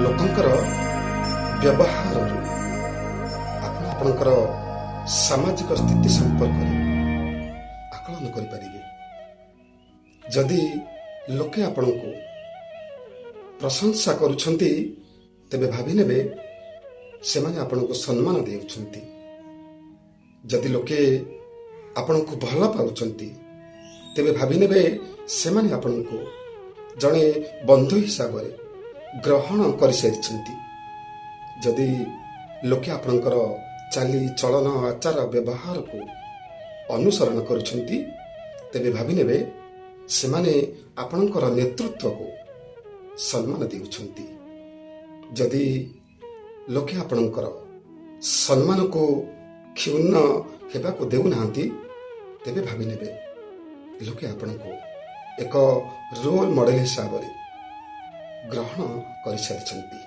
ଲୋକଙ୍କର ବ୍ୟବହାରରୁ ଆପଣ ଆପଣଙ୍କର ସାମାଜିକ ସ୍ଥିତି ସମ୍ପର୍କରେ ଆକଳନ କରିପାରିବେ। ଯଦି ଲୋକେ ଆପଣଙ୍କୁ ପ୍ରଶଂସା କରୁଛନ୍ତି, ତେବେ ଭାବି ନେବେ ସେମାନେ ଆପଣଙ୍କୁ ସମ୍ମାନ ଦେଉଛନ୍ତି। ଯଦି ଲୋକେ ଆପଣଙ୍କୁ ଭଲ ପାଉଛନ୍ତି, ତେବେ ଭାବି ନେବେ ସେମାନେ ଆପଣଙ୍କୁ ଜଣେ ବନ୍ଧୁ ହିସାବରେ ଗ୍ରହଣ କରିସାରିଛନ୍ତି। ଯଦି ଲୋକେ ଆପଣଙ୍କର ଚାଲି ଚଳନ ଆଚାର ବ୍ୟବହାରକୁ ଅନୁସରଣ କରୁଛନ୍ତି, ତେବେ ଭାବି ନେବେ ସେମାନେ ଆପଣଙ୍କର ନେତୃତ୍ୱକୁ ସମ୍ମାନ ଦେଉଛନ୍ତି। ଯଦି ଲୋକେ ଆପଣଙ୍କର ସମ୍ମାନକୁ କ୍ଷୁଣ୍ଣ ହେବାକୁ ଦେଉନାହାନ୍ତି, ତେବେ ଭାବି ନେବେ ଲୋକେ ଆପଣଙ୍କୁ ଏକ ରୋଲ ମଡେଲ ହିସାବରେ ଗ୍ରହଣ କରିସାରିଛନ୍ତି।